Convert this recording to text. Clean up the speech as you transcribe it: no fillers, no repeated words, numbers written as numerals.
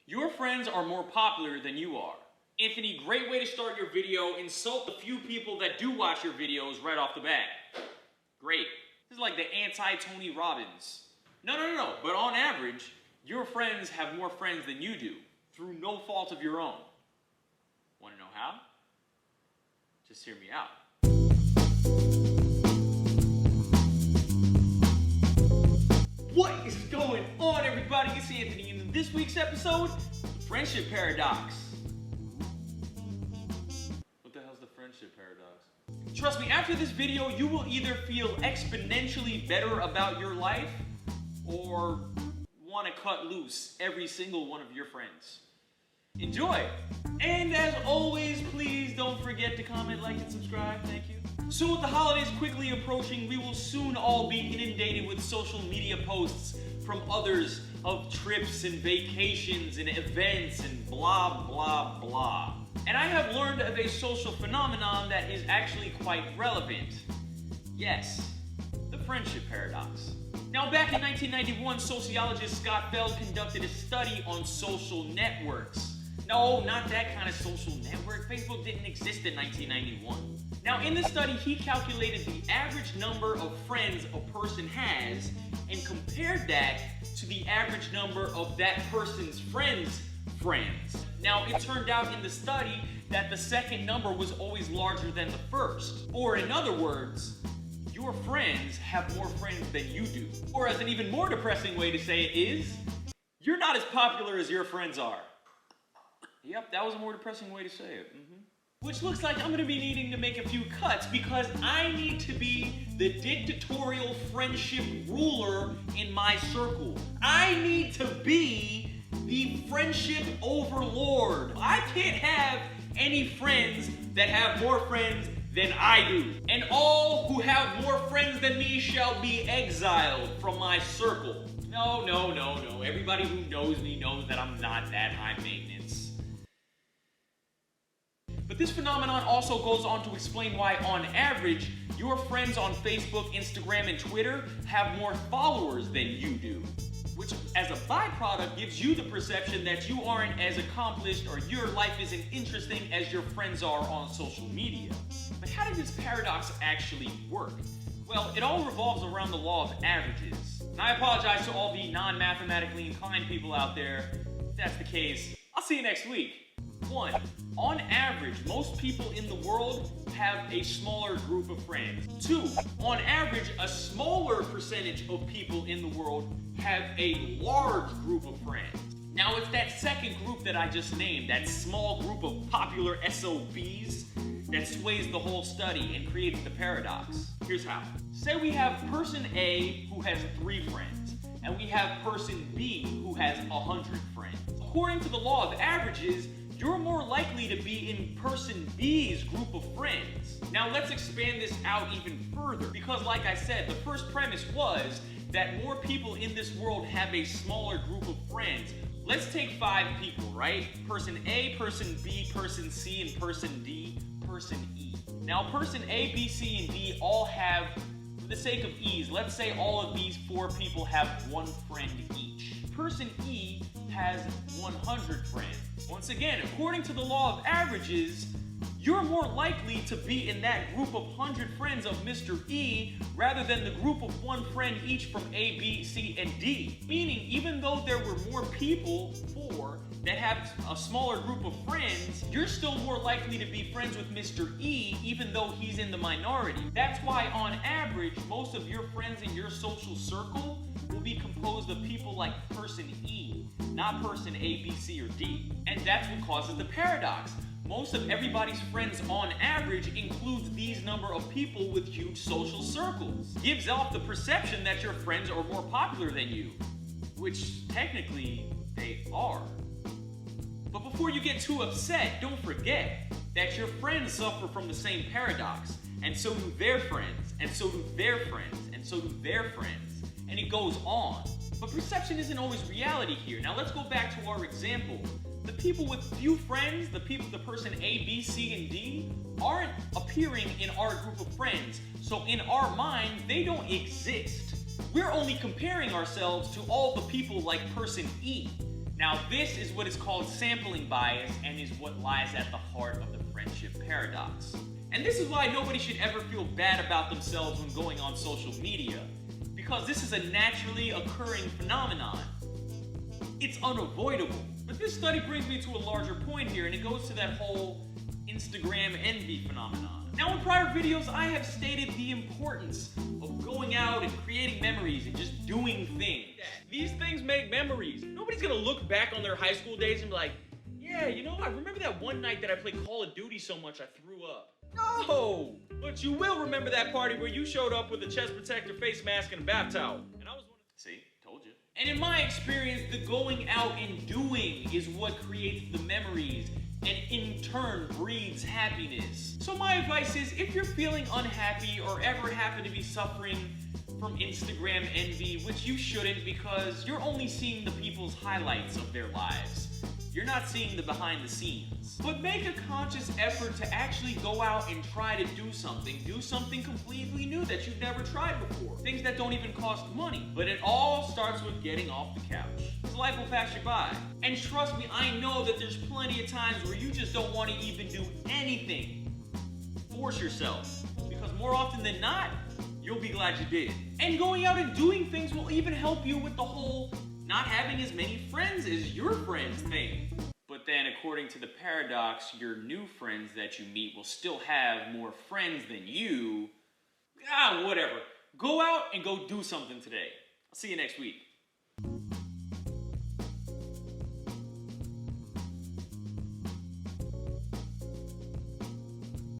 Your friends are more popular than you are. Anthony, great way to start your video. Insult the few people that do watch your videos right off the bat. Great. This is like the anti-Tony Robbins. No. But on average, your friends have more friends than you do, through no fault of your own. Want to know how? Just hear me out. What is going on, everybody? It's Anthony, and in this week's episode, the friendship paradox. What the hell's the friendship paradox? Trust me, after this video, you will either feel exponentially better about your life or want to cut loose every single one of your friends. Enjoy! And as always, please don't forget to comment, like, and subscribe. Thank you. So with the holidays quickly approaching, we will soon all be inundated with social media posts from others of trips and vacations and events and blah, blah, blah. And I have learned of a social phenomenon that is actually quite relevant. Yes, the friendship paradox. Now, back in 1991, sociologist Scott Feld conducted a study on social networks. No, not that kind of social network. Facebook didn't exist in 1991. Now, in the study, he calculated the average number of friends a person has and compared that to the average number of that person's friends' friends. Now, it turned out in the study that the second number was always larger than the first. Or in other words, your friends have more friends than you do. Or as an even more depressing way to say it is, you're not as popular as your friends are. Yep, that was a more depressing way to say it. Which looks like I'm gonna be needing to make a few cuts because I need to be the dictatorial friendship ruler in my circle. I need to be the friendship overlord. I can't have any friends that have more friends than I do. And all who have more friends than me shall be exiled from my circle. No. Everybody who knows me knows that I'm not that high maintenance. But this phenomenon also goes on to explain why, on average, your friends on Facebook, Instagram, and Twitter have more followers than you do. Which, as a byproduct, gives you the perception that you aren't as accomplished or your life isn't interesting as your friends are on social media. But how does this paradox actually work? Well, it all revolves around the law of averages. And I apologize to all the non-mathematically inclined people out there. If that's the case, I'll see you next week. 1. On average, most people in the world have a smaller group of friends. 2. On average, a smaller percentage of people in the world have a large group of friends. Now, it's that second group that I just named, that small group of popular SOBs, that sways the whole study and creates the paradox. Here's how. Say we have person A who has 3 friends, and we have person B who has 100 friends. According to the law of averages, you're more likely to be in person B's group of friends. Now let's expand this out even further, because like I said, the first premise was that more people in this world have a smaller group of friends. Let's take 5 people, right? Person A, person B, person C, and person D, person E. Now person A, B, C, and D all have, for the sake of ease, let's say all of these 4 people have 1 friend each. Person E has 100 friends. Once again, according to the law of averages, you're more likely to be in that group of 100 friends of Mr. E rather than the group of 1 friend each from A, B, C, and D. Meaning, even though there were more people, 4, that have a smaller group of friends, you're still more likely to be friends with Mr. E even though he's in the minority. That's why, on average, most of your friends in your social circle will be composed of people like person E, not person A, B, C, or D. And that's what causes the paradox. Most of everybody's friends on average includes these number of people with huge social circles. Gives off the perception that your friends are more popular than you, which technically they are. But before you get too upset, don't forget that your friends suffer from the same paradox, and so do their friends, and so do their friends, and so do their friends, and it goes on. But perception isn't always reality here. Now let's go back to our example. The people with few friends, the person A, B, C, and D, aren't appearing in our group of friends. So in our mind, they don't exist. We're only comparing ourselves to all the people like person E. Now this is what is called sampling bias and is what lies at the heart of the friendship paradox. And this is why nobody should ever feel bad about themselves when going on social media, because this is a naturally occurring phenomenon. It's unavoidable. But this study brings me to a larger point here, and it goes to that whole Instagram envy phenomenon. Now in prior videos, I have stated the importance of going out and creating memories and just doing things. These things make memories. Nobody's gonna look back on their high school days and be like, yeah, you know, I remember that one night that I played Call of Duty so much I threw up. No! But you will remember that party where you showed up with a chest protector, face mask, and a bath towel. And I was one of the... See? Told you. And in my experience, the going out and doing is what creates the memories and in turn breeds happiness. So my advice is, if you're feeling unhappy or ever happen to be suffering from Instagram envy, which you shouldn't because you're only seeing the people's highlights of their lives. You're not seeing the behind the scenes. But make a conscious effort to actually go out and try to do something completely new that you've never tried before. Things that don't even cost money. But it all starts with getting off the couch. Because life will pass you by. And trust me, I know that there's plenty of times where you just don't want to even do anything. Force yourself. Because more often than not, you'll be glad you did. And going out and doing things will even help you with the whole not having as many friends as your friends thing. But then according to the paradox, your new friends that you meet will still have more friends than you. Whatever. Go out and go do something today. I'll see you next week.